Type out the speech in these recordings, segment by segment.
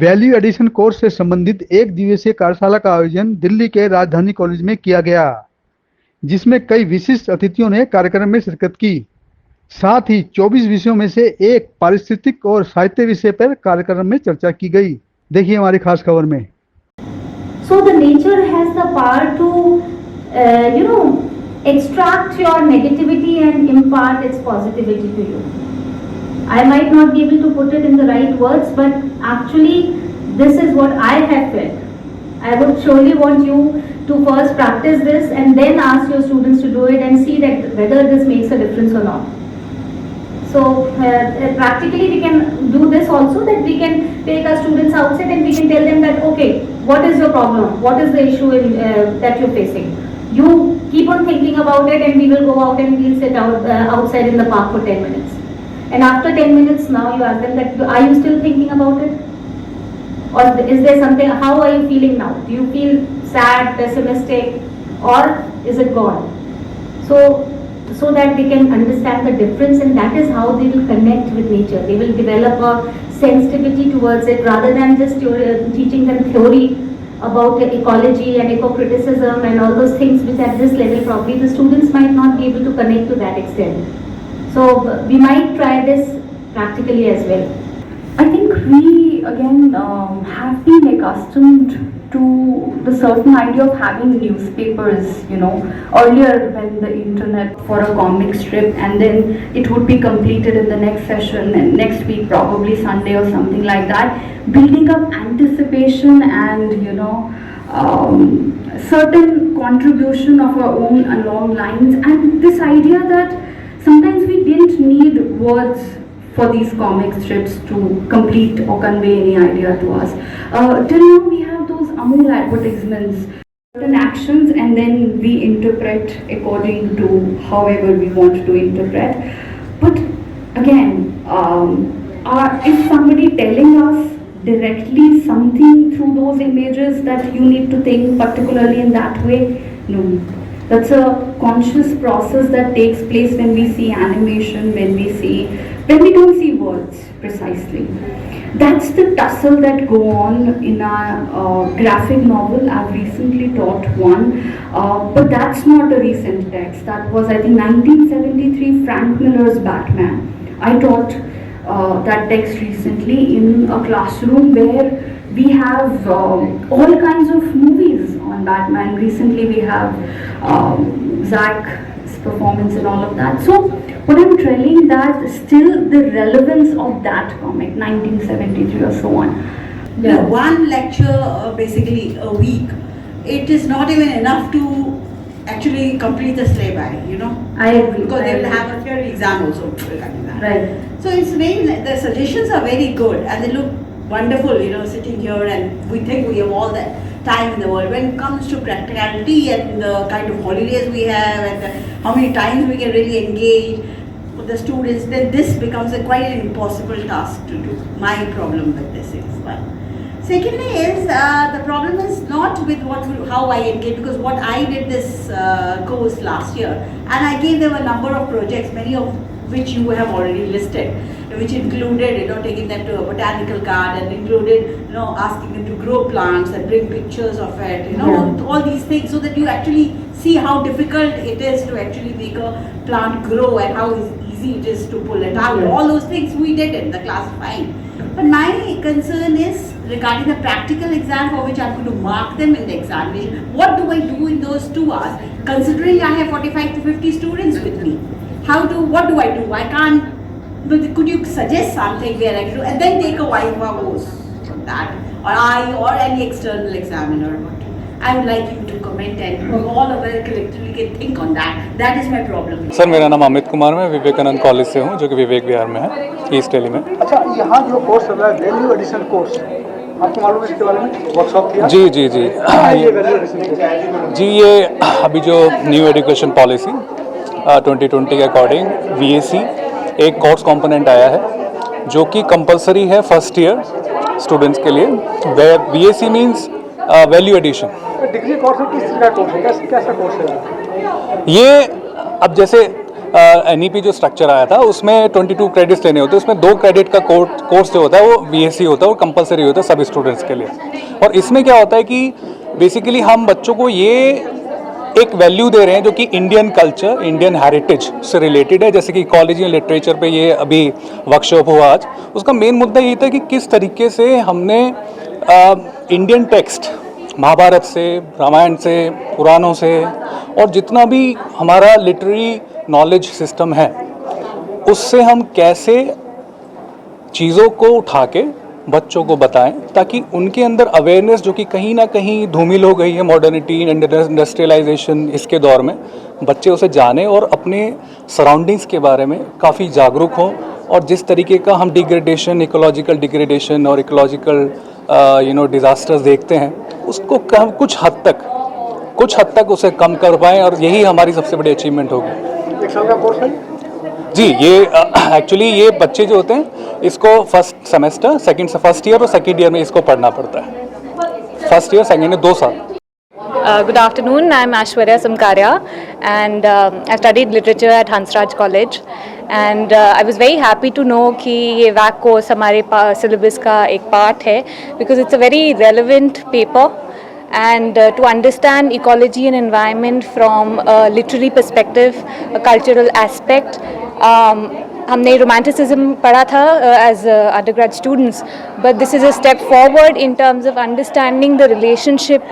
Value addition course से संबंधित एक दिवसीय कार्यशाला का आयोजन दिल्ली के राजधानी कॉलेज में किया गया, जिसमें कई विशिष्ट अतिथियों ने कार्यक्रम में शिरकत की। साथ ही 24 विषयों में से एक पारिस्थितिक और साहित्य विषय पर कार्यक्रम में चर्चा की गई। देखिए हमारी खास खबर में। So the nature has the power to, extract your negativity and impart its positivity to you. I might not be able to put it in the right words, but actually this is what I have felt. I would surely want you to first practice this and then ask your students to do it and see that whether this makes a difference or not. So practically we can do this also, that we can take our students outside and we can tell them that, okay, what is your problem? What is the issue that you're facing? You keep on thinking about it and we will go out and we'll sit outside in the park for 10 minutes. And after 10 minutes now you ask them that, are you still thinking about it? Or is there something, how are you feeling now? Do you feel sad, pessimistic, or is it gone? So that they can understand the difference, and that is how they will connect with nature. They will develop a sensitivity towards it rather than just teaching them theory about ecology and eco-criticism and all those things which at this level probably the students might not be able to connect to that extent. So we might try this practically as well. I think we again have been accustomed to the certain idea of having newspapers, earlier when the internet for a comic strip, and then it would be completed in the next session and next week, probably Sunday or something like that, building up anticipation and certain contribution of our own along lines, and this idea that sometimes we didn't need words for these comic strips to complete or convey any idea to us. Till now we have those Amul advertisements, certain actions, and then we interpret according to however we want to interpret. But again, if somebody telling us directly something through those images that you need to think particularly in that way, no. That's a conscious process that takes place when we see animation, when we don't see words precisely. That's the tussle that go on in our graphic novel. I've recently taught one, but that's not a recent text. That was, I think, 1973, Frank Miller's Batman. I taught that text recently in a classroom where we have all kinds of movies on Batman. Recently we have Zach's performance and all of that. So what I'm telling that still the relevance of that comic, 1973 or so on. Yeah. One lecture basically a week, it is not even enough to actually complete the syllabi, I agree. Because they will have a theory exam also regarding that. Right. So it's very, the suggestions are very good and they look wonderful, sitting here, and we think we have all the time in the world. When it comes to practicality and the kind of holidays we have and how many times we can really engage with the students, then this becomes quite an impossible task to do. My problem with this is one. Secondly is, the problem is not with how I engage, because what I did this course last year, and I gave them a number of projects, many of which you have already listed, which included, taking them to a botanical garden, included, asking them to grow plants and bring pictures of it, all these things, so that you actually see how difficult it is to actually make a plant grow and how easy it is to pull it out. All those things we did in the class, fine. But my concern is regarding the practical exam for which I'm going to mark them in the examination. What do I do in those 2 hours? Considering I have 45 to 50 students with me. What do I do? I can't, could you suggest something where I can do, and then take a Viva course from that, or any external examiner. I would like you to comment and all of us collectively can think on that. That is my problem. Sir मेरा नाम अमित कुमार, मैं Vivekananda college से हूँ, जो कि विवेक विहार में है, east Delhi में। अच्छा, यहाँ जो कोर्स चल रहा है वैल्यू एडिशन कोर्स, आपको मालूम है इसके बारे में? वर्कशॉप किया? जी ये वैल्यू एडिशन कोर्स? जी, ये अभी जो न्यू एजुकेशन पॉलिसी 2020 के अकॉर्डिंग VAC एक कोर्स कंपोनेंट आया है जो कि कंपलसरी है फर्स्ट ईयर स्टूडेंट्स के लिए, where VAC means value addition. Degree course किस तरह का कोर्स है, कैसा कोर्स है? ये अब जैसे NEP जो स्ट्रक्चर आया था उसमें 22 क्रेडिट्स लेने होते हैं, उसमें 2 क्रेडिट का कोर्स जो होता है वो VSc होता है और कंपलसरी होता है सभी स्टूडेंट्स के लिए। और इसमें क्या होता है कि बेसिकली हम बच्चों को ये एक वैल्यू दे रहे हैं जो कि इंडियन कल्चर, इंडियन हेरिटेज से रिलेटेड है। जैसे कि इकोलॉजी एंड लिटरेचर पे ये अभी वर्कशॉप हुआ आज, उसका मेन मुद्दा ये था कि किस तरीके से हमने इंडियन टेक्स्ट, महाभारत से, रामायण से, पुराणों से और जितना भी हमारा लिटरेरी नॉलेज सिस्टम है उससे हम कैसे चीज़ों को उठा के बच्चों को बताएं ताकि उनके अंदर अवेयरनेस जो कि कहीं ना कहीं धूमिल हो गई है मॉडर्निटी इंडस्ट्रियलाइजेशन इसके दौर में, बच्चे उसे जाने और अपने सराउंडिंग्स के बारे में काफ़ी जागरूक हों। और जिस तरीके का हम डिग्रेडेशन, इकोलॉजिकल डिग्रेडेशन और इकोलॉजिकल डिज़ास्टर्स देखते हैं उसको कुछ हद तक उसे कम कर पाएँ और यही हमारी सबसे बड़ी अचीवमेंट होगी। 1 साल का कोर्स है जी। ये एक्चुअली ये बच्चे जो होते हैं इसको फर्स्ट ईयर और सेकंड ईयर में इसको पढ़ना पड़ता है। फर्स्ट ईयर सेकंड ईयर 2 साल। Good afternoon, I'm Ashwarya Samkaria and I studied literature at Hansraj College and I was very happy to know कि ये WAC course हमारे syllabus का एक part है because it's a very relevant paper and to understand ecology and environment from a literary perspective, a cultural aspect. हमने romanticism पढ़ा था as undergrad students, but this is a step forward in terms of understanding the relationship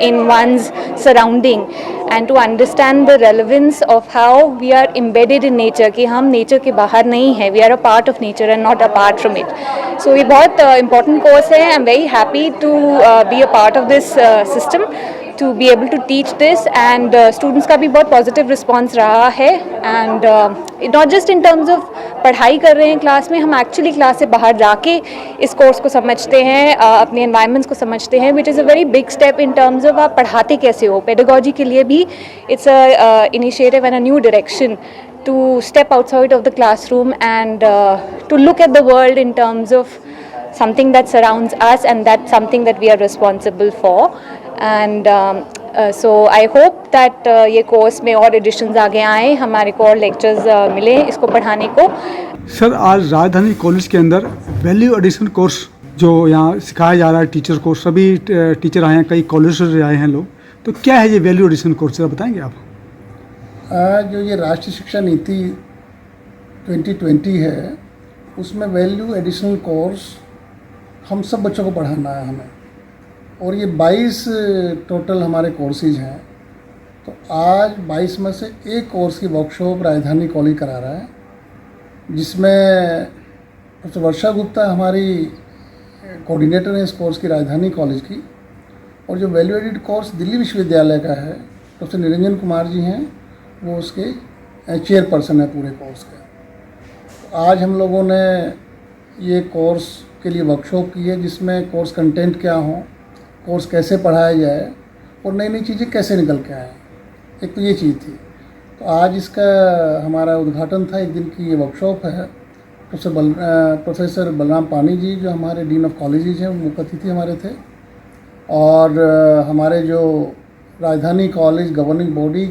in one's surrounding and to understand the relevance of how we are embedded in nature, कि हम nature के बाहर नहीं हैं, we are a part of nature and not apart from it. So ये बहुत important course है. I'm very happy to be a part of this system, to be able to teach this and students का भी बहुत positive response रहा है and not just in terms of पढ़ाई कर रहे हैं क्लास में, हम actually क्लास से बाहर जाके इस कोर्स को समझते हैं, अपने environments को समझते हैं, which is a very big step in terms of आप पढ़ाते कैसे हो. Pedagogy के लिए भी it's a initiative and a new direction to step outside of the classroom and to look at the world in terms of something that surrounds us and that's something that we are responsible for. And so I hope that ये course में और editions आगे आएँ, हमारे को और lectures मिले इसको पढ़ाने को. सर, आज राजधानी कॉलेज के अंदर वैल्यू एडिशन कोर्स जो यहाँ सिखाया जा रहा है, टीचर कोर्स, सभी टीचर आए हैं, कई कॉलेज से आए हैं लोग, तो क्या है ये वैल्यू एडिशन कोर्स, जरा बताएंगे आप? जो ये राष्ट्रीय शिक्षा नीति 2020 है उसमें वैल्यू एडिशनल कोर्स हम सब बच्चों को पढ़ाना है हमें, और ये 22 टोटल हमारे कोर्सेज हैं. तो आज 22 में से एक कोर्स की वर्कशॉप राजधानी कॉलेज करा रहा है, जिसमें प्रोफेसर वर्षा गुप्ता हमारी कोऑर्डिनेटर हैं इस कोर्स की, राजधानी कॉलेज की. और जो वैल्यू एडिड कोर्स दिल्ली विश्वविद्यालय का है, प्रोफेसर निरंजन कुमार जी हैं, वो उसके चेयरपर्सन है पूरे कोर्स के. तो आज हम लोगों ने ये कोर्स के लिए वर्कशॉप की है, जिसमें कोर्स कंटेंट क्या हो, कोर्स कैसे पढ़ाया जाए और नई नई चीज़ें कैसे निकल के आए. एक तो ये चीज़ थी. तो आज इसका हमारा उद्घाटन था, एक दिन की ये वर्कशॉप है. प्रोफेसर बलराम पानी जी जो हमारे डीन ऑफ कॉलेजेस हैं वो मुख्य अतिथि हमारे थे, और हमारे जो राजधानी कॉलेज गवर्निंग बॉडी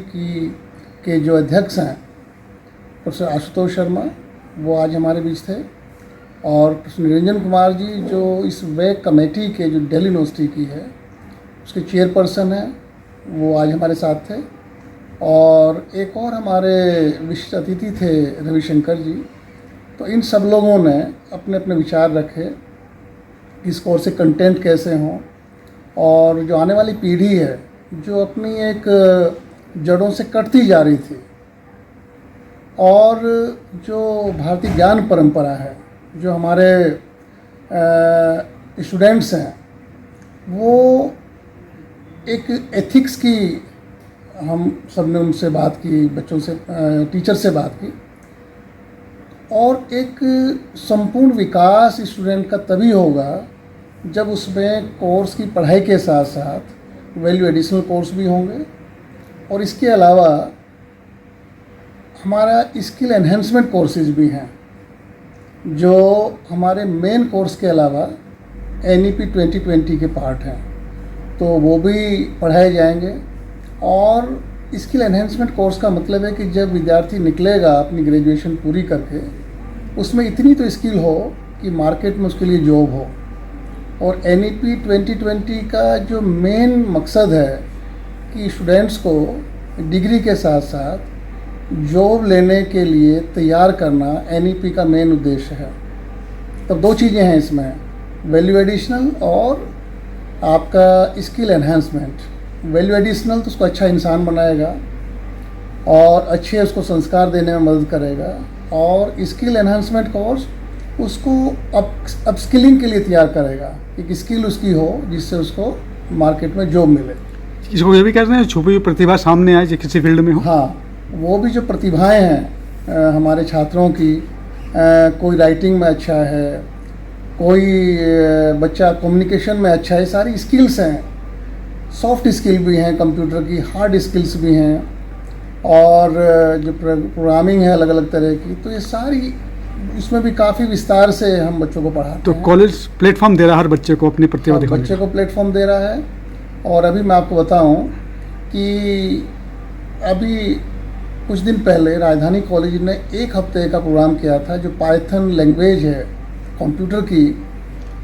के जो अध्यक्ष हैं प्रोफेसर आशुतोष शर्मा, वो आज हमारे बीच थे. और प्रोफेसर निरंजन कुमार जी जो इस वैक कमेटी के जो दिल्ली यूनिवर्सिटी की है उसके चेयरपर्सन हैं, वो आज हमारे साथ थे. और एक और हमारे विशिष्ट अतिथि थे रविशंकर जी. तो इन सब लोगों ने अपने अपने विचार रखे कि इस कोर्स से कंटेंट कैसे हों, और जो आने वाली पीढ़ी है जो अपनी एक जड़ों से कटती जा रही थी, और जो भारतीय ज्ञान परंपरा है, जो हमारे स्टूडेंट्स हैं, वो एक एथिक्स की हम सब ने उनसे बात की, बच्चों से, टीचर से बात की. और एक संपूर्ण विकास स्टूडेंट का तभी होगा जब उसमें कोर्स की पढ़ाई के साथ साथ वैल्यू एडिशनल कोर्स भी होंगे, और इसके अलावा हमारा स्किल एनहेंसमेंट कोर्सेज भी हैं जो हमारे मेन कोर्स के अलावा NEP 2020 के पार्ट हैं. तो वो भी पढ़ाए जाएंगे. और स्किल एनहेंसमेंट कोर्स का मतलब है कि जब विद्यार्थी निकलेगा अपनी ग्रेजुएशन पूरी करके, उसमें इतनी तो स्किल हो कि मार्केट में उसके लिए जॉब हो। और NEP 2020 का जो मेन मकसद है कि स्टूडेंट्स को डिग्री के साथ साथ जॉब लेने के लिए तैयार करना NEP का मेन उद्देश्य है। तब दो चीज़ें हैं इसमें, वैल्यू एडिशनल और आपका स्किल एनहांसमेंट। वैल्यू एडिशनल तो उसको अच्छा इंसान बनाएगा और अच्छे उसको संस्कार देने में मदद करेगा, और स्किल एनहांसमेंट कोर्स उसको अपस्किलिंग के लिए तैयार करेगा, एक स्किल उसकी हो जिससे उसको मार्केट में जॉब मिले। इसको ये भी कहते हैं छुपी हुई प्रतिभा सामने आए जो किसी फील्ड में हो। हाँ, वो भी जो प्रतिभाएं हैं हमारे छात्रों की, कोई राइटिंग में अच्छा है, कोई बच्चा कम्युनिकेशन में अच्छा है, सारी स्किल्स हैं। सॉफ्ट स्किल भी हैं कंप्यूटर की, हार्ड स्किल्स भी हैं, और जो प्रोग्रामिंग है अलग अलग तरह की, तो ये सारी इसमें भी काफ़ी विस्तार से हम बच्चों को पढ़ाते हैं। तो कॉलेज प्लेटफॉर्म दे रहा है हर बच्चे को अपनी प्रतिभा दिखाने बच्चे को प्लेटफॉर्म दे रहा है। और अभी मैं आपको बताऊं कि अभी कुछ दिन पहले राजधानी कॉलेज ने 1 हफ्ते का प्रोग्राम किया था, जो पाइथन लैंग्वेज है कंप्यूटर की,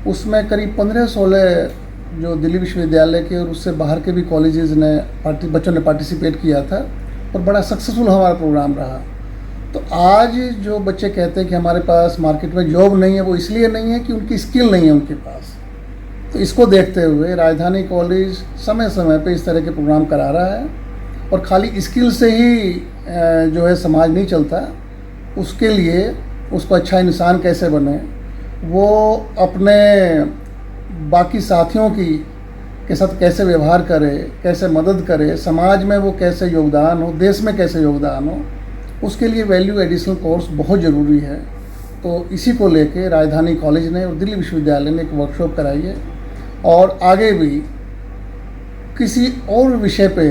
उसमें करीब 15-16 जो दिल्ली विश्वविद्यालय के और उससे बाहर के भी कॉलेजेस ने बच्चों ने पार्टिसिपेट किया था, और बड़ा सक्सेसफुल हमारा प्रोग्राम रहा। तो आज जो बच्चे कहते हैं कि हमारे पास मार्केट में जॉब नहीं है, वो इसलिए नहीं है कि उनकी स्किल नहीं है उनके पास। तो इसको देखते हुए राजधानी कॉलेज समय समय पे इस तरह के प्रोग्राम करा रहा है, और खाली स्किल से ही जो है समाज नहीं चलता, उसके लिए उसको अच्छा इंसान कैसे बने, वो अपने बाकी साथियों के साथ कैसे व्यवहार करे, कैसे मदद करे, समाज में वो कैसे योगदान हो, देश में कैसे योगदान हो, उसके लिए वैल्यू एडिशनल कोर्स बहुत ज़रूरी है। तो इसी को लेके राजधानी कॉलेज ने और दिल्ली विश्वविद्यालय ने एक वर्कशॉप कराई है, और आगे भी किसी और विषय पे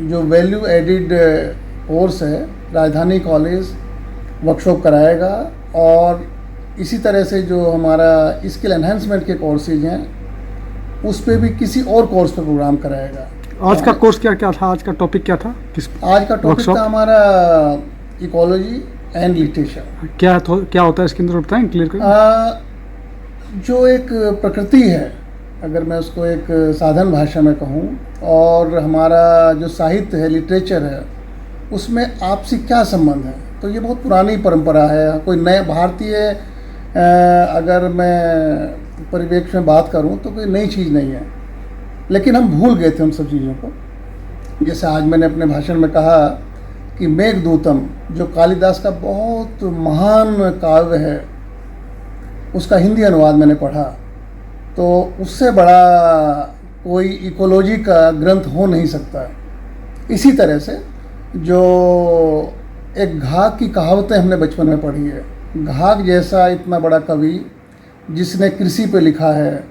जो वैल्यू एडिड कोर्स है राजधानी कॉलेज वर्कशॉप कराएगा, और इसी तरह से जो हमारा स्किल एनहांसमेंट के कोर्सेज हैं उस पे भी किसी और कोर्स पे प्रोग्राम कराएगा। आज का कोर्स क्या क्या था? आज का टॉपिक क्या था? आज का टॉपिक था हमारा इकोलॉजी एंड लिटरेचर। क्या होता है इसके अंदर, बताएं क्लियर करें। जो एक प्रकृति है, अगर मैं उसको एक साधारण भाषा में कहूँ, और हमारा जो साहित्य है, लिटरेचर है, उसमें आपसी क्या संबंध है, तो ये बहुत पुरानी परंपरा है। कोई नए भारतीय अगर मैं परिवेश में बात करूं तो कोई नई चीज़ नहीं है, लेकिन हम भूल गए थे उन सब चीज़ों को। जैसे आज मैंने अपने भाषण में कहा कि मेघदूतम जो कालिदास का बहुत महान काव्य है, उसका हिंदी अनुवाद मैंने पढ़ा, तो उससे बड़ा कोई इकोलॉजी का ग्रंथ हो नहीं सकता। इसी तरह से जो एक घाघ की कहावतें हमने बचपन में पढ़ी है, घाघ जैसा इतना बड़ा कवि जिसने कृषि पे लिखा है,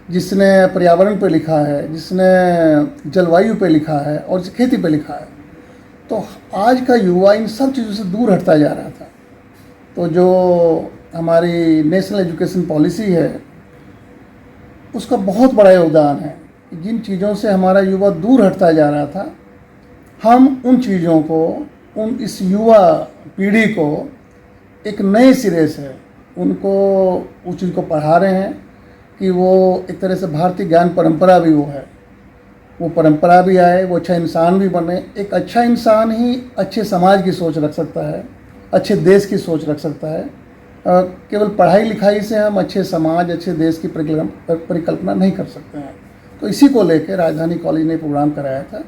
जिसने पर्यावरण पे लिखा है, जिसने जलवायु पे लिखा है और खेती पे लिखा है, तो आज का युवा इन सब चीज़ों से दूर हटता जा रहा था। तो जो हमारी नेशनल एजुकेशन पॉलिसी है उसका बहुत बड़ा योगदान है। जिन चीज़ों से हमारा युवा दूर हटता जा रहा था, हम उन चीज़ों को, इस युवा पीढ़ी को एक नए सिरे से उनको उस चीज़ को पढ़ा रहे हैं कि वो एक तरह से भारतीय ज्ञान परंपरा भी वो है, वो परंपरा भी आए, वो अच्छा इंसान भी बने। एक अच्छा इंसान ही अच्छे समाज की सोच रख सकता है, अच्छे देश की सोच रख सकता है। केवल पढ़ाई लिखाई से हम अच्छे समाज, अच्छे देश की परिकल्पना नहीं कर सकते हैं। तो इसी को लेकर राजधानी कॉलेज ने प्रोग्राम कराया था,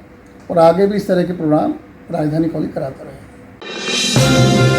और आगे भी इस तरह के प्रोग्राम राजधानी कॉलेज कराता रहेगा।